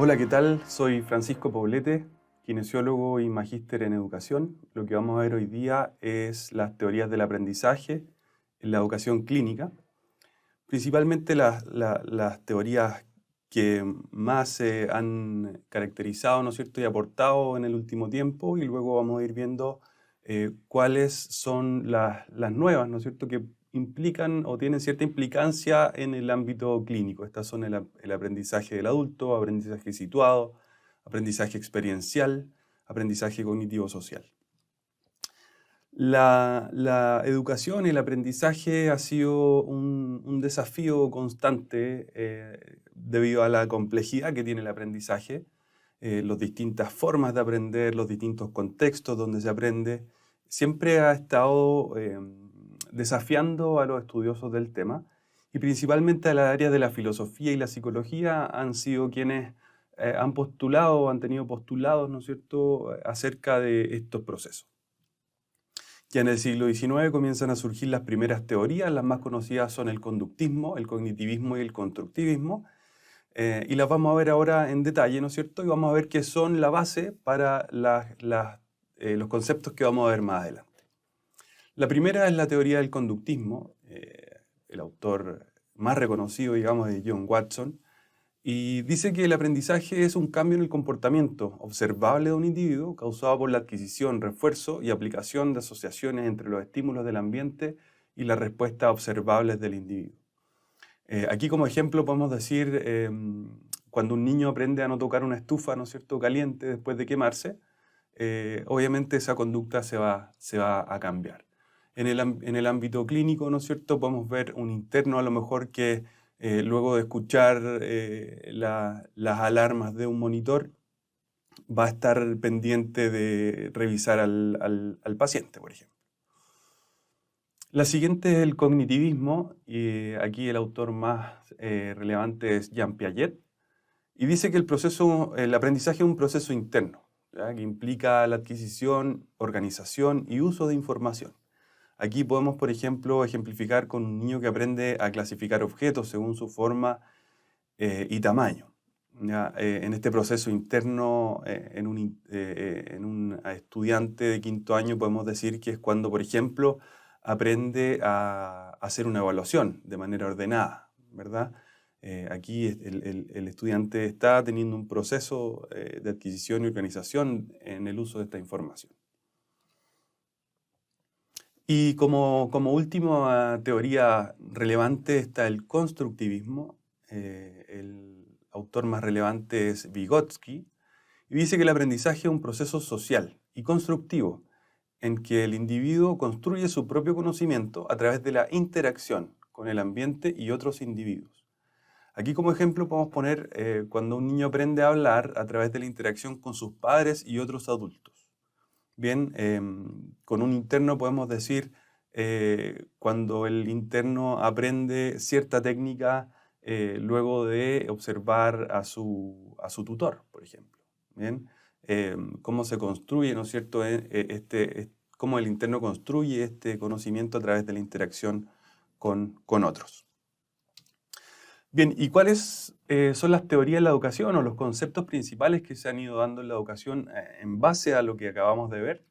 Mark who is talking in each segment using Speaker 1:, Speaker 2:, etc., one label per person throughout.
Speaker 1: Hola, ¿qué tal? Soy Francisco Poblete, kinesiólogo y magíster en educación. Lo que vamos a ver hoy día es las teorías del aprendizaje en la educación clínica, principalmente las teorías que más se han caracterizado, ¿no es cierto?, y aportado en el último tiempo, y luego vamos a ir viendo cuáles son las nuevas, ¿no es cierto?, que implican o tienen cierta implicancia en el ámbito clínico. Estas son el aprendizaje del adulto, aprendizaje situado, aprendizaje experiencial, aprendizaje cognitivo-social. La educación y el aprendizaje ha sido un desafío constante debido a la complejidad que tiene el aprendizaje, las distintas formas de aprender, los distintos contextos donde se aprende. Siempre ha estado desafiando a los estudiosos del tema, y principalmente a las áreas de la filosofía y la psicología han sido quienes han postulado, han tenido postulados, ¿no es cierto?, acerca de estos procesos. Ya en el siglo XIX comienzan a surgir las primeras teorías. Las más conocidas son el conductismo, el cognitivismo y el constructivismo, y las vamos a ver ahora en detalle, ¿no es cierto? Y vamos a ver qué son la base para los conceptos que vamos a ver más adelante. La primera es la teoría del conductismo. El autor más reconocido, digamos, es John Watson, y dice que el aprendizaje es un cambio en el comportamiento observable de un individuo causado por la adquisición, refuerzo y aplicación de asociaciones entre los estímulos del ambiente y las respuestas observables del individuo. Aquí como ejemplo podemos decir cuando un niño aprende a no tocar una estufa, ¿no es cierto?, caliente después de quemarse, obviamente esa conducta se va a cambiar. En el ámbito clínico, ¿no es cierto?, podemos ver un interno a lo mejor que luego de escuchar las alarmas de un monitor va a estar pendiente de revisar al paciente, por ejemplo. La siguiente es el cognitivismo, y aquí el autor más relevante es Jean Piaget, y dice que el aprendizaje es un proceso interno, ¿ya?, que implica la adquisición, organización y uso de información. Aquí podemos, por ejemplo, ejemplificar con un niño que aprende a clasificar objetos según su forma y tamaño. ¿Ya? En este proceso interno, en un estudiante de quinto año podemos decir que es cuando, por ejemplo, aprende a hacer una evaluación de manera ordenada, ¿verdad? Aquí el estudiante está teniendo un proceso de adquisición y organización en el uso de esta información. Y como última teoría relevante está el constructivismo. El autor más relevante es Vygotsky, y dice que el aprendizaje es un proceso social y constructivo en que el individuo construye su propio conocimiento a través de la interacción con el ambiente y otros individuos. Aquí como ejemplo podemos poner cuando un niño aprende a hablar a través de la interacción con sus padres y otros adultos. Bien, con un interno podemos decir cuando el interno aprende cierta técnica luego de observar a su tutor, por ejemplo. Bien, cómo se construye, ¿no es cierto?, cómo el interno construye este conocimiento a través de la interacción con otros. Bien, ¿y cuáles son las teorías de la educación o los conceptos principales que se han ido dando en la educación en base a lo que acabamos de ver?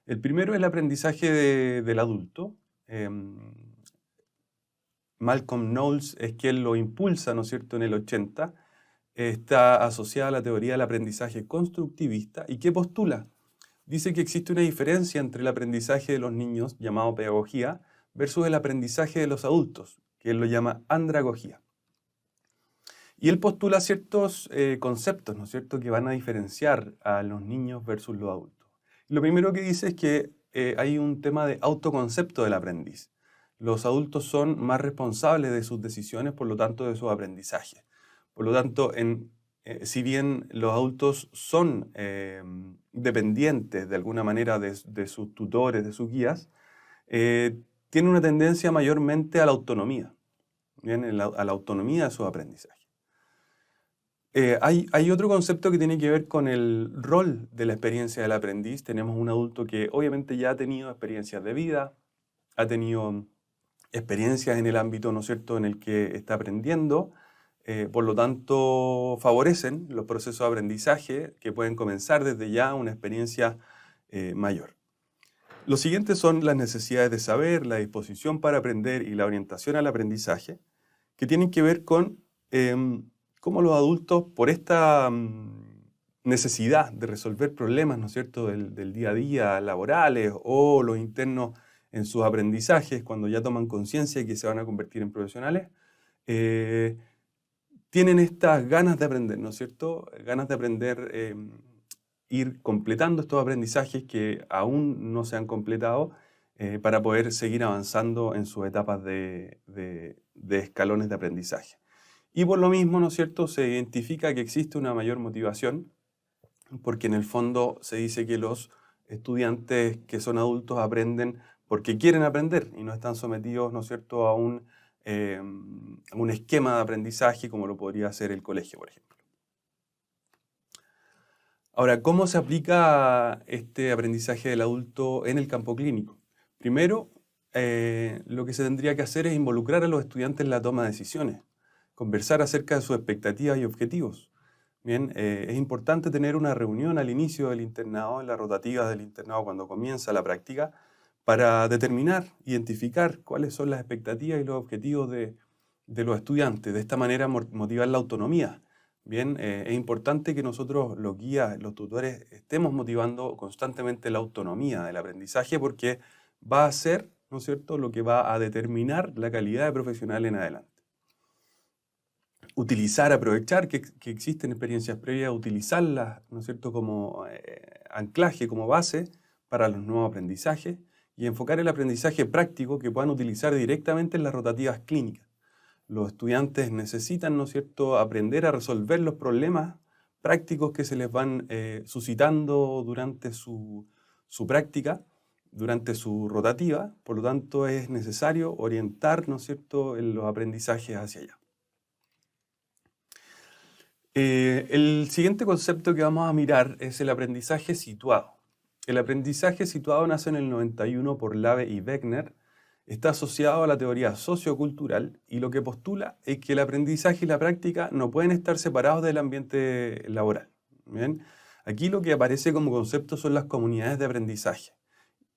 Speaker 1: El primero es el aprendizaje del adulto. Malcolm Knowles es quien lo impulsa, ¿no es cierto?, en el 80. Está asociada a la teoría del aprendizaje constructivista. ¿Y qué postula? Dice que existe una diferencia entre el aprendizaje de los niños, llamado pedagogía, versus el aprendizaje de los adultos, que él lo llama andragogía. Y él postula ciertos conceptos, ¿no es cierto?, que van a diferenciar a los niños versus los adultos. Lo primero que dice es que hay un tema de autoconcepto del aprendiz. Los adultos son más responsables de sus decisiones, por lo tanto, de sus aprendizajes. Por lo tanto, si bien los adultos son dependientes de alguna manera de sus tutores, de sus guías, tienen una tendencia mayormente a la autonomía, ¿bien?, a la autonomía de sus aprendizajes. Hay otro concepto que tiene que ver con el rol de la experiencia del aprendiz. Tenemos un adulto que obviamente ya ha tenido experiencias de vida, ha tenido experiencias en el ámbito, ¿no es cierto?, en el que está aprendiendo, por lo tanto favorecen los procesos de aprendizaje que pueden comenzar desde ya una experiencia mayor. Los siguientes son las necesidades de saber, la disposición para aprender y la orientación al aprendizaje, que tienen que ver con cómo los adultos, por esta necesidad de resolver problemas, ¿no es cierto?, del día a día, laborales o los internos en sus aprendizajes, cuando ya toman conciencia de que se van a convertir en profesionales, tienen estas ganas de aprender, ¿no es cierto?, ganas de aprender, ir completando estos aprendizajes que aún no se han completado para poder seguir avanzando en sus etapas de escalones de aprendizaje. Y por lo mismo, ¿no es cierto?, se identifica que existe una mayor motivación, porque en el fondo se dice que los estudiantes que son adultos aprenden porque quieren aprender y no están sometidos, ¿no es cierto?, a un esquema de aprendizaje como lo podría ser el colegio, por ejemplo. Ahora, ¿cómo se aplica este aprendizaje del adulto en el campo clínico? Primero, lo que se tendría que hacer es involucrar a los estudiantes en la toma de decisiones, conversar acerca de sus expectativas y objetivos. Bien, es importante tener una reunión al inicio del internado, en la rotativa del internado cuando comienza la práctica, para determinar, identificar cuáles son las expectativas y los objetivos de los estudiantes. De esta manera motivar la autonomía. Bien, es importante que nosotros, los guías, los tutores, estemos motivando constantemente la autonomía del aprendizaje porque va a ser, ¿no es cierto?, lo que va a determinar la calidad de profesional en adelante. Aprovechar que existen experiencias previas, utilizarlas, ¿no es cierto?, como anclaje, como base para los nuevos aprendizajes y enfocar el aprendizaje práctico que puedan utilizar directamente en las rotativas clínicas. Los estudiantes necesitan, ¿no es cierto?, aprender a resolver los problemas prácticos que se les van suscitando durante su práctica, durante su rotativa. Por lo tanto, es necesario orientar, ¿no es cierto?, en los aprendizajes hacia allá. El siguiente concepto que vamos a mirar es el aprendizaje situado. El aprendizaje situado nace en el 91 por Lave y Beckner. Está asociado a la teoría sociocultural y lo que postula es que el aprendizaje y la práctica no pueden estar separados del ambiente laboral. ¿Bien? Aquí lo que aparece como concepto son las comunidades de aprendizaje,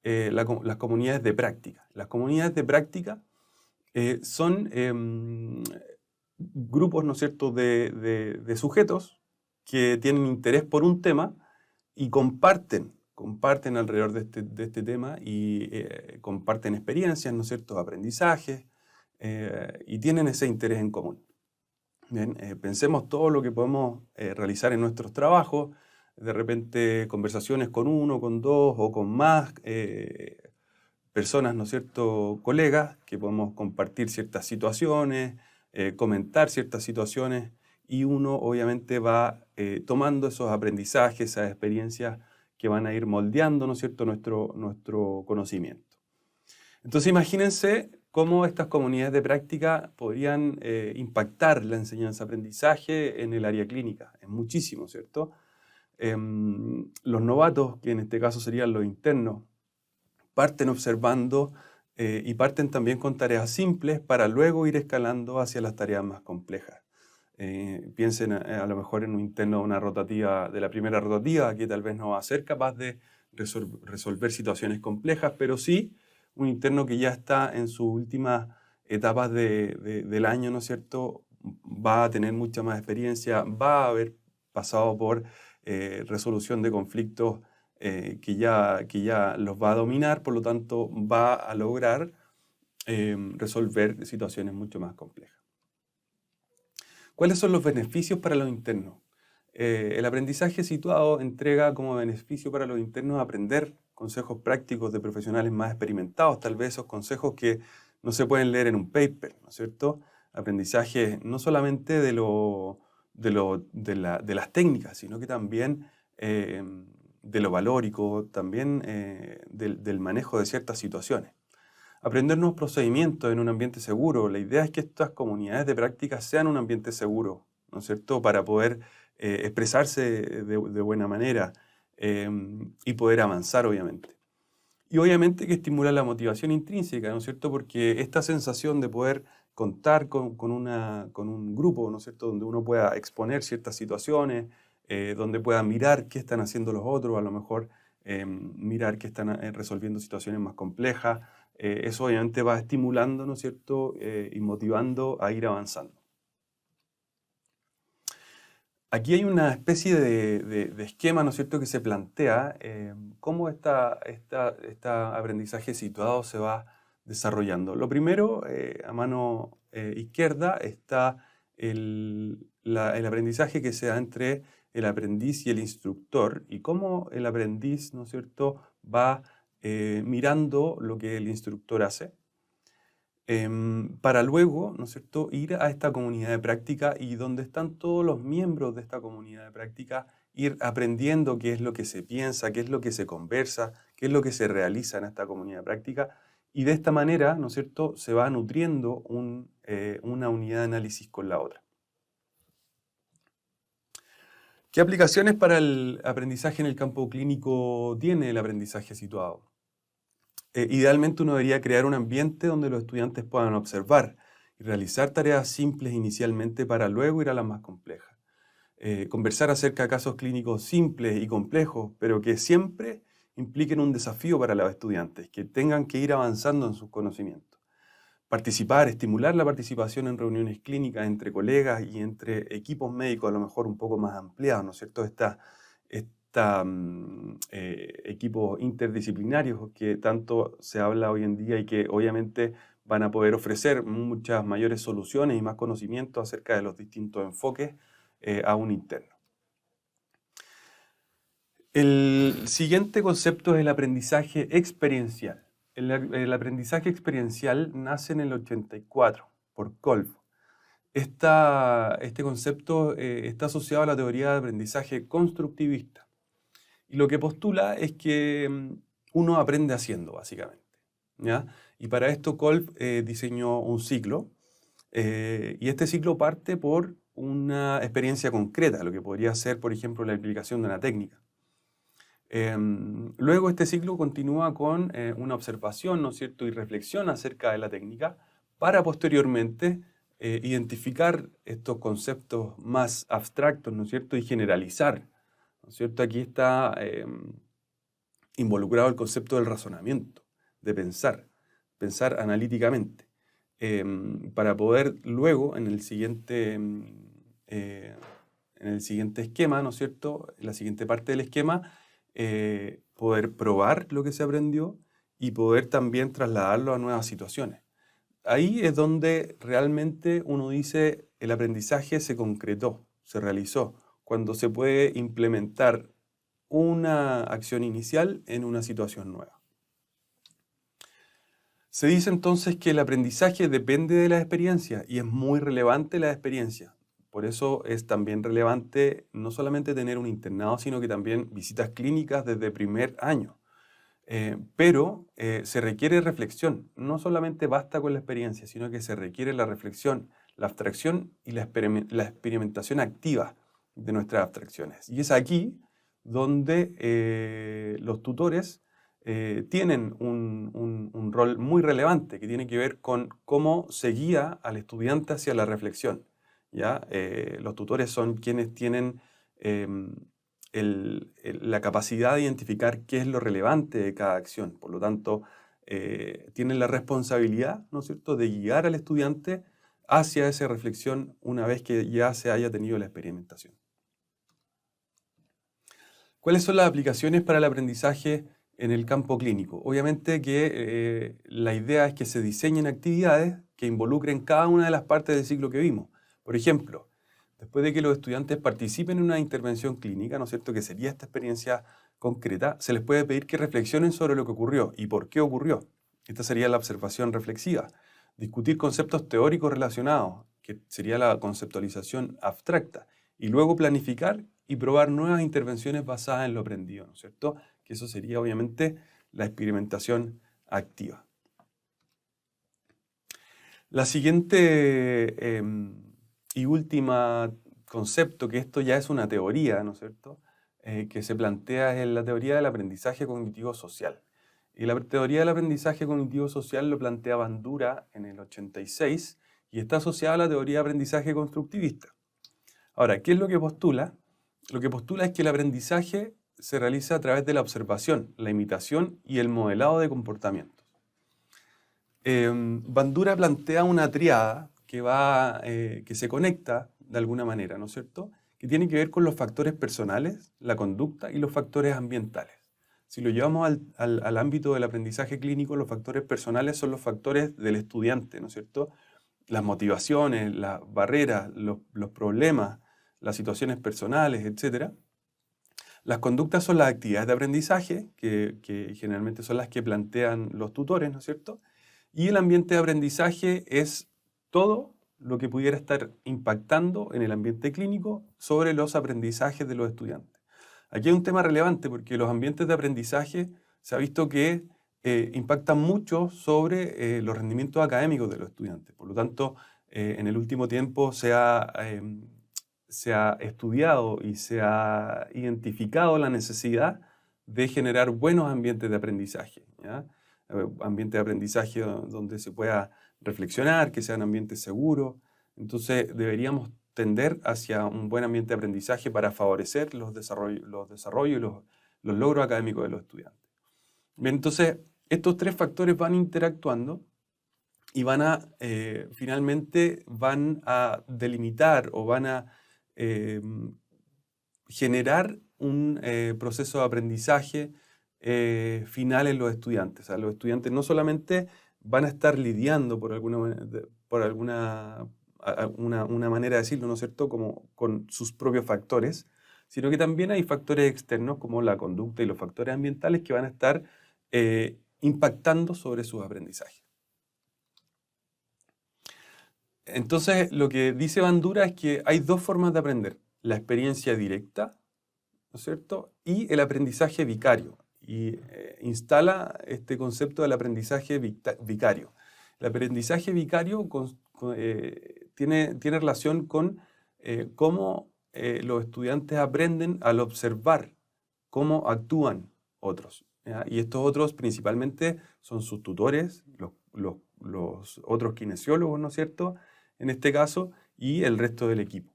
Speaker 1: las comunidades de práctica. Las comunidades de práctica son grupos, ¿no es cierto?, de sujetos que tienen interés por un tema y comparten alrededor de este tema y comparten experiencias, ¿no es cierto?, aprendizajes y tienen ese interés en común. Bien, pensemos todo lo que podemos realizar en nuestros trabajos, de repente conversaciones con uno, con dos o con más personas, ¿no es cierto?, colegas, que podemos compartir ciertas situaciones, comentar ciertas situaciones y uno obviamente va tomando esos aprendizajes, esas experiencias que van a ir moldeando, ¿no es cierto?, nuestro conocimiento. Entonces imagínense cómo estas comunidades de práctica podrían impactar la enseñanza-aprendizaje en el área clínica. Es muchísimo, ¿cierto? Los novatos, que en este caso serían los internos, parten observando y parten también con tareas simples para luego ir escalando hacia las tareas más complejas. Piensen a lo mejor en un interno de una rotativa, de la primera rotativa, que tal vez no va a ser capaz de resolver situaciones complejas, pero sí un interno que ya está en sus últimas etapas del año, ¿no es cierto?, va a tener mucha más experiencia, va a haber pasado por resolución de conflictos que ya los va a dominar, por lo tanto va a lograr resolver situaciones mucho más complejas. ¿Cuáles son los beneficios para los internos? El aprendizaje situado entrega como beneficio para los internos aprender consejos prácticos de profesionales más experimentados, tal vez esos consejos que no se pueden leer en un paper, ¿no es cierto? Aprendizaje no solamente de las técnicas, sino que también de lo valórico, también del manejo de ciertas situaciones. Aprender nuevos procedimientos en un ambiente seguro. La idea es que estas comunidades de práctica sean un ambiente seguro, ¿no es cierto?, para poder expresarse de buena manera y poder avanzar, obviamente. Y obviamente que estimula la motivación intrínseca, ¿no es cierto?, porque esta sensación de poder contar con un grupo, ¿no es cierto?, donde uno pueda exponer ciertas situaciones, donde pueda mirar qué están haciendo los otros, a lo mejor mirar que están resolviendo situaciones más complejas. Eso obviamente va estimulando, ¿no es cierto?, y motivando a ir avanzando. Aquí hay una especie de esquema, ¿no es cierto?, que se plantea cómo este aprendizaje situado se va desarrollando. Lo primero, a mano izquierda, está el aprendizaje que se da entre el aprendiz y el instructor, y cómo el aprendiz, ¿no es cierto?, va mirando lo que el instructor hace, para luego, ¿no es cierto?, ir a esta comunidad de práctica y donde están todos los miembros de esta comunidad de práctica, ir aprendiendo qué es lo que se piensa, qué es lo que se conversa, qué es lo que se realiza en esta comunidad de práctica, y de esta manera, ¿no es cierto?, se va nutriendo una unidad de análisis con la otra. ¿Qué aplicaciones para el aprendizaje en el campo clínico tiene el aprendizaje situado? Idealmente uno debería crear un ambiente donde los estudiantes puedan observar y realizar tareas simples inicialmente para luego ir a las más complejas. Conversar acerca de casos clínicos simples y complejos, pero que siempre impliquen un desafío para los estudiantes, que tengan que ir avanzando en sus conocimientos. Participar, estimular la participación en reuniones clínicas entre colegas y entre equipos médicos, a lo mejor un poco más ampliados, ¿no es cierto? Equipos interdisciplinarios que tanto se habla hoy en día y que obviamente van a poder ofrecer muchas mayores soluciones y más conocimientos acerca de los distintos enfoques a un interno. El siguiente concepto es el aprendizaje experiencial. El aprendizaje experiencial nace en el 84 por Kolb. Este concepto está asociado a la teoría de aprendizaje constructivista. Y lo que postula es que uno aprende haciendo, básicamente, ¿ya? Y para esto Kolb diseñó un ciclo, y este ciclo parte por una experiencia concreta, lo que podría ser, por ejemplo, la aplicación de una técnica. Luego este ciclo continúa con una observación, ¿no es cierto?, y reflexión acerca de la técnica, para posteriormente identificar estos conceptos más abstractos, ¿no es cierto?, y generalizar, ¿no es cierto? Aquí está involucrado el concepto del razonamiento, de pensar analíticamente, para poder luego en el siguiente esquema, ¿no es cierto?, en la siguiente parte del esquema, poder probar lo que se aprendió y poder también trasladarlo a nuevas situaciones. Ahí es donde realmente uno dice el aprendizaje se concretó, se realizó, cuando se puede implementar una acción inicial en una situación nueva. Se dice entonces que el aprendizaje depende de la experiencia y es muy relevante la experiencia. Por eso es también relevante no solamente tener un internado, sino que también visitas clínicas desde primer año. Pero se requiere reflexión. No solamente basta con la experiencia, sino que se requiere la reflexión, la abstracción y la experimentación activa de nuestras abstracciones. Y es aquí donde los tutores tienen un rol muy relevante que tiene que ver con cómo se guía al estudiante hacia la reflexión, ¿ya? Los tutores son quienes tienen la capacidad de identificar qué es lo relevante de cada acción. Por lo tanto, tienen la responsabilidad, ¿no es cierto?, de guiar al estudiante hacia esa reflexión una vez que ya se haya tenido la experimentación. ¿Cuáles son las aplicaciones para el aprendizaje en el campo clínico? Obviamente que la idea es que se diseñen actividades que involucren cada una de las partes del ciclo que vimos. Por ejemplo, después de que los estudiantes participen en una intervención clínica, ¿no es cierto?, que sería esta experiencia concreta, se les puede pedir que reflexionen sobre lo que ocurrió y por qué ocurrió. Esta sería la observación reflexiva. Discutir conceptos teóricos relacionados, que sería la conceptualización abstracta, y luego planificar y probar nuevas intervenciones basadas en lo aprendido, ¿no es cierto?, que eso sería obviamente la experimentación activa. La siguiente y última concepto, que esto ya es una teoría, ¿no es cierto?, que se plantea es la teoría del aprendizaje cognitivo-social. Y la teoría del aprendizaje cognitivo-social lo plantea Bandura en el 86 y está asociada a la teoría de aprendizaje constructivista. Ahora, ¿qué es lo que postula? Lo que postula es que el aprendizaje se realiza a través de la observación, la imitación y el modelado de comportamientos. Bandura plantea una triada que se conecta de alguna manera, ¿no es cierto?, que tiene que ver con los factores personales, la conducta y los factores ambientales. Si lo llevamos al ámbito del aprendizaje clínico, los factores personales son los factores del estudiante, ¿no es cierto?, las motivaciones, las barreras, los problemas, las situaciones personales, etc. Las conductas son las actividades de aprendizaje, que generalmente son las que plantean los tutores, ¿no es cierto? Y el ambiente de aprendizaje es todo lo que pudiera estar impactando en el ambiente clínico sobre los aprendizajes de los estudiantes. Aquí hay un tema relevante porque los ambientes de aprendizaje se ha visto que impactan mucho sobre los rendimientos académicos de los estudiantes. Por lo tanto, en el último tiempo se ha estudiado y se ha identificado la necesidad de generar buenos ambientes de aprendizaje, ¿ya? Ambientes de aprendizaje donde se pueda reflexionar, que sean ambientes seguros. Entonces deberíamos tender hacia un buen ambiente de aprendizaje para favorecer los desarrollos y los logros académicos de los estudiantes. Bien, entonces, estos tres factores van interactuando y finalmente van a delimitar o van a generar un proceso de aprendizaje final en los estudiantes. O sea, los estudiantes no solamente van a estar lidiando una manera de decirlo, ¿no es cierto?, como con sus propios factores, sino que también hay factores externos como la conducta y los factores ambientales que van a estar impactando sobre sus aprendizajes. Entonces, lo que dice Bandura es que hay dos formas de aprender: la experiencia directa, ¿no es cierto?, y el aprendizaje vicario. Y instala este concepto del aprendizaje vicario. El aprendizaje vicario tiene relación con cómo los estudiantes aprenden al observar cómo actúan otros, ¿ya? Y estos otros principalmente son sus tutores, los otros kinesiólogos, ¿no es cierto?, en este caso, y el resto del equipo.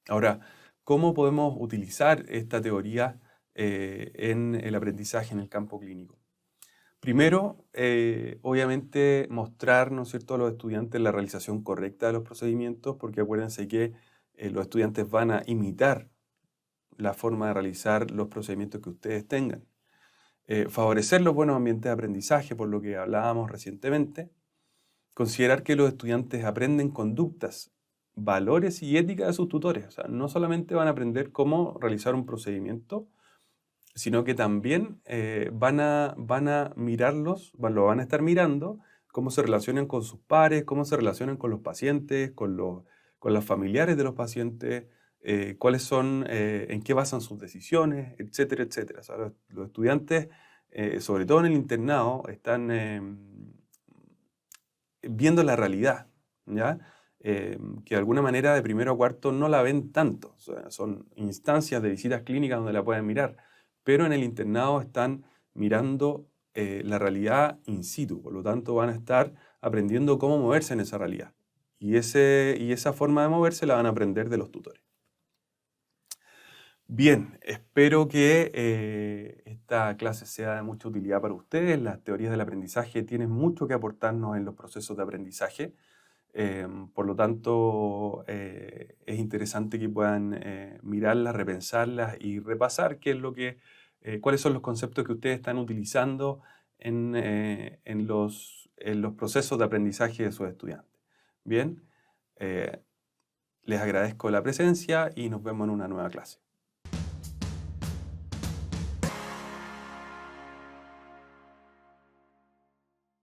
Speaker 1: Ahora, ¿cómo podemos utilizar esta teoría en el aprendizaje en el campo clínico? Primero, obviamente mostrar, ¿no es cierto?, a los estudiantes la realización correcta de los procedimientos, porque acuérdense que los estudiantes van a imitar la forma de realizar los procedimientos que ustedes tengan. Favorecer los buenos ambientes de aprendizaje, por lo que hablábamos recientemente. Considerar que los estudiantes aprenden conductas, valores y ética de sus tutores. O sea, no solamente van a aprender cómo realizar un procedimiento, sino que también van a mirarlos, lo van a estar mirando, cómo se relacionan con sus pares, cómo se relacionan con los pacientes, con los familiares de los pacientes, cuáles son, en qué basan sus decisiones, etcétera, etcétera. O sea, los estudiantes, sobre todo en el internado, están viendo la realidad, ¿ya? Que de alguna manera de primero a cuarto no la ven tanto. O sea, son instancias de visitas clínicas donde la pueden mirar, pero en el internado están mirando la realidad in situ, por lo tanto van a estar aprendiendo cómo moverse en esa realidad. Y esa forma de moverse la van a aprender de los tutores. Bien, espero que esta clase sea de mucha utilidad para ustedes. Las teorías del aprendizaje tienen mucho que aportarnos en los procesos de aprendizaje. Por lo tanto, es interesante que puedan mirarlas, repensarlas y repasar cuáles son los conceptos que ustedes están utilizando en los procesos de aprendizaje de sus estudiantes. Bien, les agradezco la presencia y nos vemos en una nueva clase.